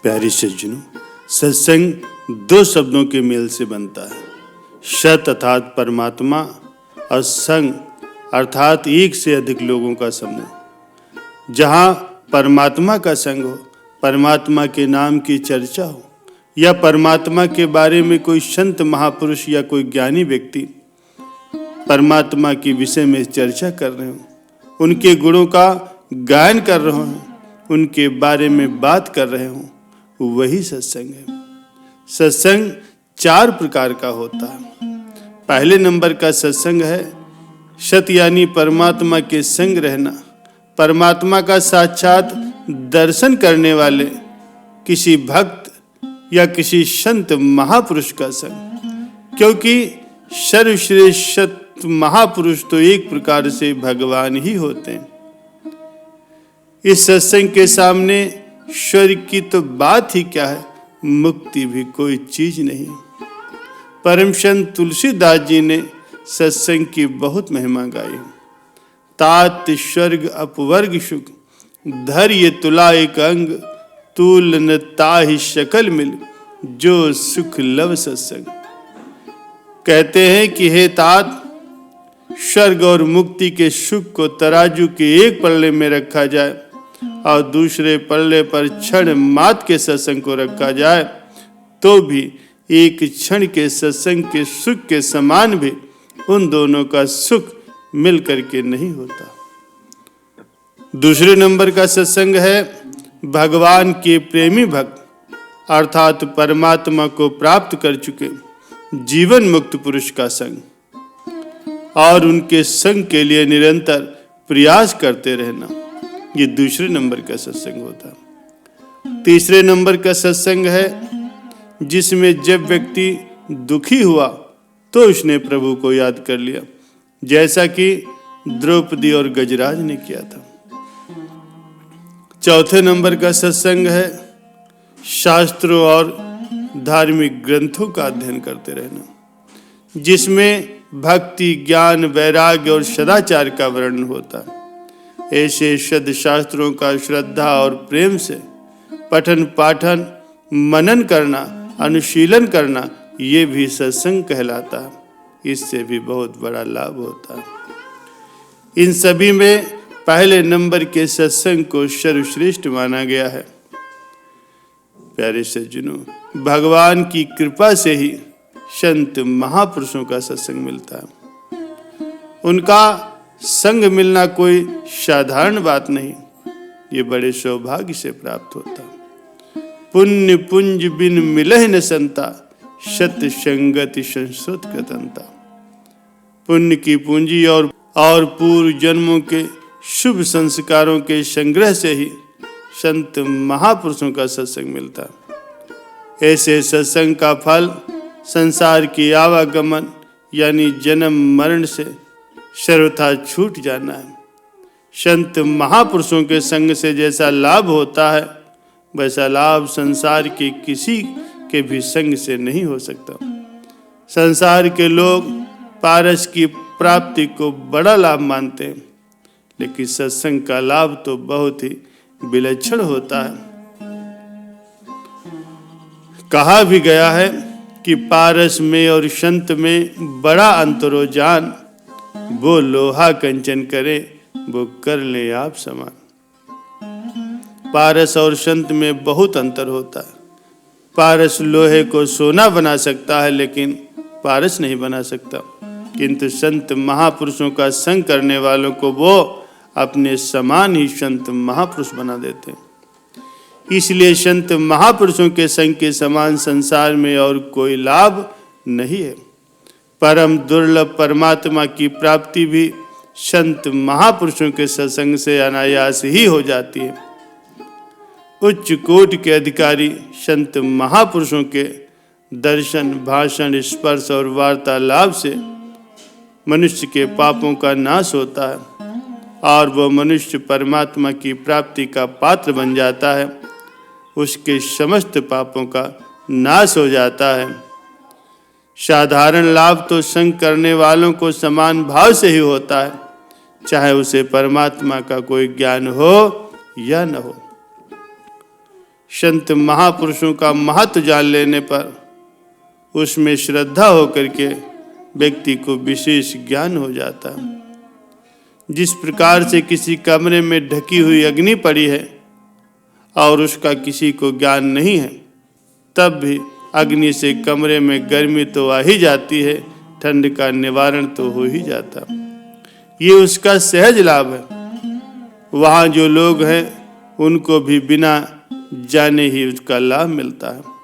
प्यारे सज्जनों, सत्संग दो शब्दों के मेल से बनता है। सत अर्थात परमात्मा और संग अर्थात एक से अधिक लोगों का समूह। जहाँ परमात्मा का संग हो, परमात्मा के नाम की चर्चा हो या परमात्मा के बारे में कोई संत महापुरुष या कोई ज्ञानी व्यक्ति परमात्मा के विषय में चर्चा कर रहे हो, उनके गुणों का गायन कर रहे हो, उनके बारे में बात कर रहे हो, वही सत्संग है। सत्संग 4 प्रकार का होता है। पहले नंबर का सत्संग है सत यानी परमात्मा के संग रहना, परमात्मा का साक्षात दर्शन करने वाले किसी भक्त या किसी संत महापुरुष का संग। क्योंकि सर्वश्रेष्ठ सत महापुरुष तो एक प्रकार से भगवान ही होते हैं। इस सत्संग के सामने स्वर्ग की तो बात ही क्या है, मुक्ति भी कोई चीज नहीं। परम संत तुलसीदास जी ने सत्संग की बहुत महिमा गाई। तात स्वर्ग अपवर्ग सुख, धैर्य तुला एक अंग, तूल न ताहि शकल मिल, जो सुख लव सत्संग। कहते हैं कि हे तात, स्वर्ग और मुक्ति के सुख को तराजू के एक पल्ले में रखा जाए और दूसरे पल्ले पर क्षण मात के सत्संग को रखा जाए तो भी एक क्षण के सत्संग के सुख के समान भी उन दोनों का सुख मिल करके नहीं होता। दूसरे नंबर का सत्संग है भगवान के प्रेमी भक्त अर्थात परमात्मा को प्राप्त कर चुके जीवन मुक्त पुरुष का संग और उनके संग के लिए निरंतर प्रयास करते रहना। ये दूसरे नंबर का सत्संग होता है। तीसरे नंबर का सत्संग है जिसमें जब व्यक्ति दुखी हुआ तो उसने प्रभु को याद कर लिया, जैसा कि द्रौपदी और गजराज ने किया था। चौथे नंबर का सत्संग है शास्त्रों और धार्मिक ग्रंथों का अध्ययन करते रहना, जिसमें भक्ति, ज्ञान, वैराग्य और सदाचार का वर्णन होता है। ऐसे सद शास्त्रों का श्रद्धा और प्रेम से पठन पाठन, मनन करना, अनुशीलन करना, ये भी सत्संग कहलाता है। इससे भी बहुत बड़ा लाभ होता है। इन सभी में पहले नंबर के सत्संग को सर्वश्रेष्ठ माना गया है। प्यारे सज्जनों, भगवान की कृपा से ही संत महापुरुषों का सत्संग मिलता है। उनका संग मिलना कोई साधारण बात नहीं, ये बड़े सौभाग्य से प्राप्त होता। पुण्य पुंज बिन मिलह न संता, सत संगति संस्कृत कृतंता। पुण्य की पूंजी और पूर्व जन्मों के शुभ संस्कारों के संग्रह से ही संत महापुरुषों का सत्संग मिलता। ऐसे सत्संग का फल संसार की आवागमन यानी जन्म मरण से सर्वथा छूट जाना है। संत महापुरुषों के संग से जैसा लाभ होता है, वैसा लाभ संसार के किसी के भी संग से नहीं हो सकता। संसार के लोग पारस की प्राप्ति को बड़ा लाभ मानते हैं, लेकिन सत्संग का लाभ तो बहुत ही विलक्षण होता है। कहा भी गया है कि पारस में और संत में बड़ा अंतर हो जान, वो लोहा कंचन करे वो कर ले आप समान। पारस और संत में बहुत अंतर होता है। पारस लोहे को सोना बना सकता है लेकिन पारस नहीं बना सकता, किंतु संत महापुरुषों का संग करने वालों को वो अपने समान ही संत महापुरुष बना देते हैं। इसलिए संत महापुरुषों के संग के समान संसार में और कोई लाभ नहीं है। परम दुर्लभ परमात्मा की प्राप्ति भी संत महापुरुषों के सत्संग से अनायास ही हो जाती है। उच्च कोटि के अधिकारी संत महापुरुषों के दर्शन, भाषण, स्पर्श और वार्तालाप से मनुष्य के पापों का नाश होता है और वह मनुष्य परमात्मा की प्राप्ति का पात्र बन जाता है। उसके समस्त पापों का नाश हो जाता है। साधारण लाभ तो संग करने वालों को समान भाव से ही होता है, चाहे उसे परमात्मा का कोई ज्ञान हो या न हो। संत महापुरुषों का महत्व जान लेने पर उसमें श्रद्धा होकर के व्यक्ति को विशेष ज्ञान हो जाता है। जिस प्रकार से किसी कमरे में ढकी हुई अग्नि पड़ी है और उसका किसी को ज्ञान नहीं है, तब भी अग्नि से कमरे में गर्मी तो आ ही जाती है, ठंड का निवारण तो हो ही जाता। ये उसका सहज लाभ है। वहाँ जो लोग हैं उनको भी बिना जाने ही उसका लाभ मिलता है।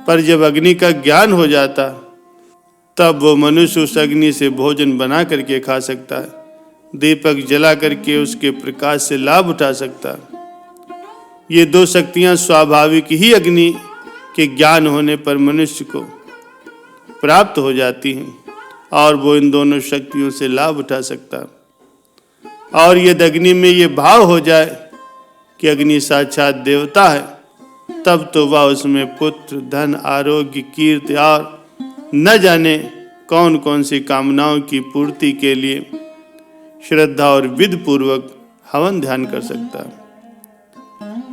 पर जब अग्नि का ज्ञान हो जाता तब वो मनुष्य उस अग्नि से भोजन बना करके खा सकता है, दीपक जला करके उसके प्रकाश से लाभ उठा सकता है। ये दो शक्तियां स्वाभाविक ही अग्नि के ज्ञान होने पर मनुष्य को प्राप्त हो जाती हैं और वो इन दोनों शक्तियों से लाभ उठा सकता है। और यदि अग्नि में ये भाव हो जाए कि अग्नि साक्षात देवता है, तब तो वह उसमें पुत्र, धन, आरोग्य, कीर्ति और न जाने कौन कौन सी कामनाओं की पूर्ति के लिए श्रद्धा और विधि पूर्वक हवन ध्यान कर सकता है।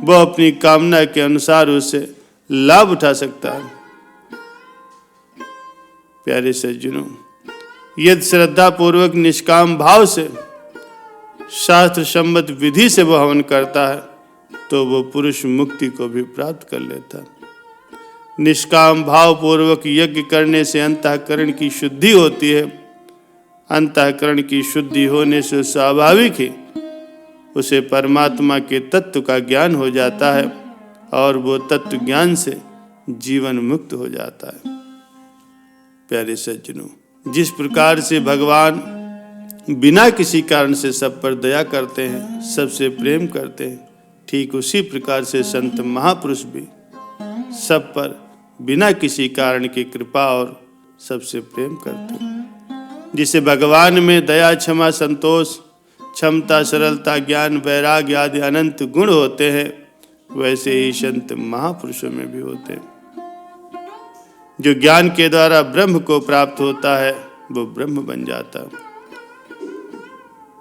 वह अपनी कामना के अनुसार उससे लाभ उठा सकता है। प्यारे सज्जनों, यदि श्रद्धा पूर्वक निष्काम भाव से शास्त्र सम्मत विधि से वह हवन करता है तो वो पुरुष मुक्ति को भी प्राप्त कर लेता है। निष्काम भाव पूर्वक यज्ञ करने से अंतःकरण की शुद्धि होती है। अंतःकरण की शुद्धि होने से स्वाभाविक ही उसे परमात्मा के तत्व का ज्ञान हो जाता है और वो तत्व ज्ञान से जीवन मुक्त हो जाता है। प्यारे सज्जनों, जिस प्रकार से भगवान बिना किसी कारण से सब पर दया करते हैं, सबसे प्रेम करते हैं, ठीक उसी प्रकार से संत महापुरुष भी सब पर बिना किसी कारण की कृपा और सबसे प्रेम करते हैं। जिसे भगवान में दया, क्षमा, संतोष, क्षमता, सरलता, ज्ञान, वैराग्य आदि अनंत गुण होते हैं, वैसे ही संत महापुरुषों में भी होते हैं। जो ज्ञान के द्वारा ब्रह्म को प्राप्त होता है वो ब्रह्म बन जाता है।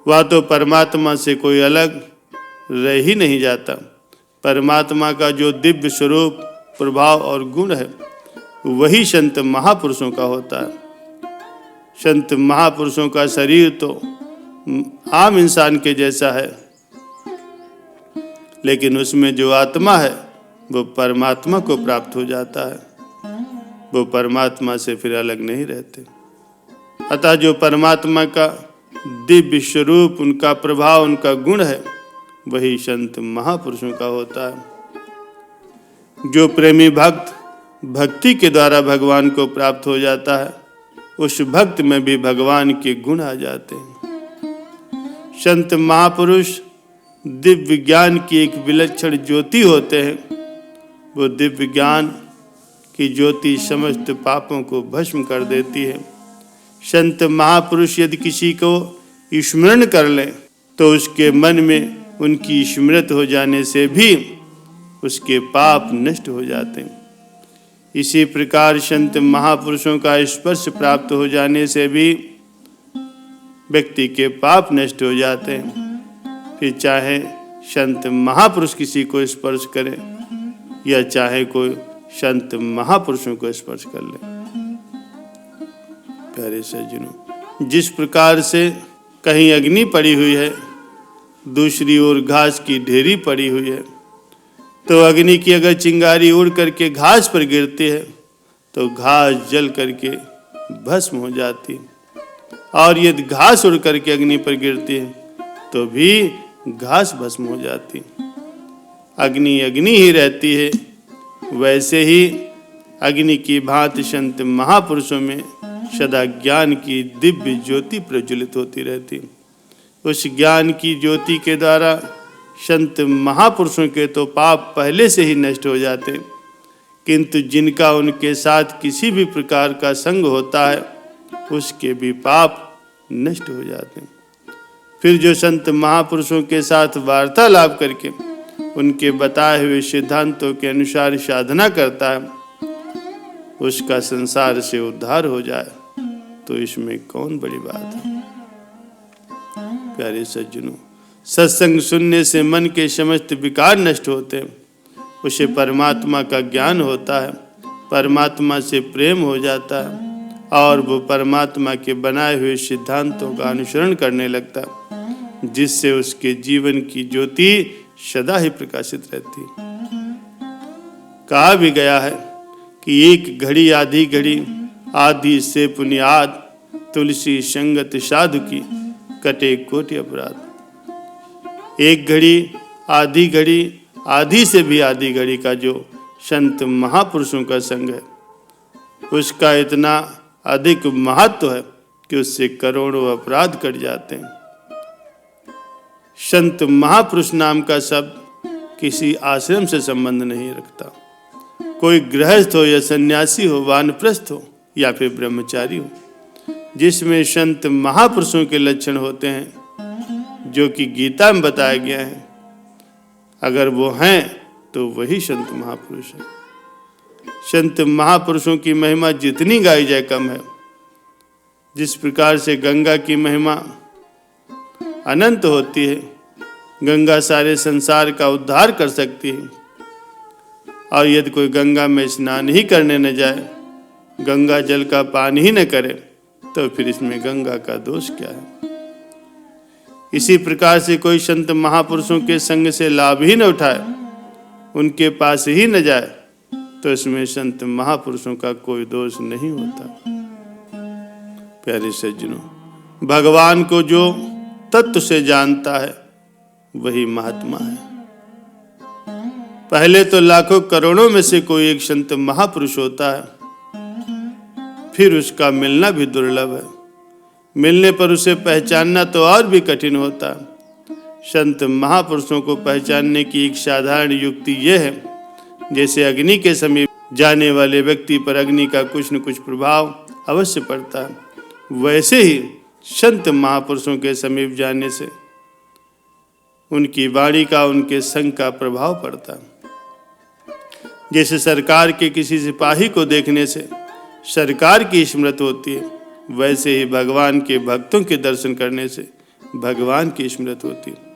वह तो परमात्मा से कोई अलग रह ही नहीं जाता। परमात्मा का जो दिव्य स्वरूप, प्रभाव और गुण है वही संत महापुरुषों का होता है। संत महापुरुषों का शरीर तो आम इंसान के जैसा है, लेकिन उसमें जो आत्मा है वो परमात्मा को प्राप्त हो जाता है। वो परमात्मा से फिर अलग नहीं रहते। अतः जो परमात्मा का दिव्य स्वरूप, उनका प्रभाव, उनका गुण है, वही संत महापुरुषों का होता है। जो प्रेमी भक्त भक्ति के द्वारा भगवान को प्राप्त हो जाता है, उस भक्त में भी भगवान के गुण आ जाते हैं। संत महापुरुष दिव्य ज्ञान की एक विलक्षण ज्योति होते हैं। वो दिव्य ज्ञान की ज्योति समस्त पापों को भस्म कर देती है। संत महापुरुष यदि किसी को स्मरण कर ले तो उसके मन में उनकी स्मृति हो जाने से भी उसके पाप नष्ट हो जाते हैं। इसी प्रकार संत महापुरुषों का स्पर्श प्राप्त हो जाने से भी व्यक्ति के पाप नष्ट हो जाते हैं। फिर चाहे संत महापुरुष किसी को स्पर्श करे या चाहे कोई संत महापुरुषों को स्पर्श कर ले। प्यारे सज्जनों, जिस प्रकार से कहीं अग्नि पड़ी हुई है, दूसरी ओर घास की ढेरी पड़ी हुई है, तो अग्नि की अगर चिंगारी उड़ करके घास पर गिरती है तो घास जल करके भस्म हो जाती है, और यदि घास उड़ करके अग्नि पर गिरती है तो भी घास भस्म हो जाती है। अग्नि अग्नि ही रहती है। वैसे ही अग्नि की भांति संत महापुरुषों में सदा ज्ञान की दिव्य ज्योति प्रज्वलित होती रहती है। उस ज्ञान की ज्योति के द्वारा संत महापुरुषों के तो पाप पहले से ही नष्ट हो जाते, किंतु जिनका उनके साथ किसी भी प्रकार का संग होता है उसके भी पाप नष्ट हो जाते हैं। फिर जो संत महापुरुषों के साथ वार्तालाप करके उनके बताए हुए सिद्धांतों के अनुसार साधना करता है, उसका संसार से उद्धार हो जाए तो इसमें कौन बड़ी बात है। प्यारे सज्जनों, सत्संग सुनने से मन के समस्त विकार नष्ट होते हैं। उसे परमात्मा का ज्ञान होता है, परमात्मा से प्रेम हो जाता है और वो परमात्मा के बनाए हुए सिद्धांतों का अनुसरण करने लगता है, जिससे उसके जीवन की ज्योति सदा ही प्रकाशित रहती है। कहा भी गया है कि एक घड़ी आधी घड़ी आदि से पुनियाद, तुलसी संगत साधु की कटे कोटि अपराध। एक घड़ी आधी से भी आधी घड़ी का जो संत महापुरुषों का संग है, उसका इतना अधिक महत्व है कि उससे करोड़ों अपराध कट जाते हैं। संत महापुरुष नाम का शब्द किसी आश्रम से संबंध नहीं रखता। कोई गृहस्थ हो या सन्यासी हो, वानप्रस्थ हो या फिर ब्रह्मचारी हो, जिसमें संत महापुरुषों के लक्षण होते हैं जो कि गीता में बताया गया है, अगर वो हैं तो वही संत महापुरुष है। संत महापुरुषों की महिमा जितनी गाई जाए कम है। जिस प्रकार से गंगा की महिमा अनंत होती है, गंगा सारे संसार का उद्धार कर सकती है, और यदि कोई गंगा में स्नान ही करने न जाए, गंगा जल का पान ही न करे, तो फिर इसमें गंगा का दोष क्या है। इसी प्रकार से कोई संत महापुरुषों के संग से लाभ ही न उठाए, उनके पास ही न जाए, तो इसमें संत महापुरुषों का कोई दोष नहीं होता। प्यारे सज्जनों, भगवान को जो तत्व से जानता है वही महात्मा है। पहले तो लाखों करोड़ों में से कोई एक संत महापुरुष होता है, फिर उसका मिलना भी दुर्लभ है। मिलने पर उसे पहचानना तो और भी कठिन होता है। संत महापुरुषों को पहचानने की एक साधारण युक्ति यह है, जैसे अग्नि के समीप जाने वाले व्यक्ति पर अग्नि का कुछ न कुछ प्रभाव अवश्य पड़ता है, वैसे ही संत महापुरुषों के समीप जाने से उनकी वाणी का, उनके संग का प्रभाव पड़ता है। जैसे सरकार के किसी सिपाही को देखने से सरकार की स्मृति होती है, वैसे ही भगवान के भक्तों के दर्शन करने से भगवान की स्मृति होती है।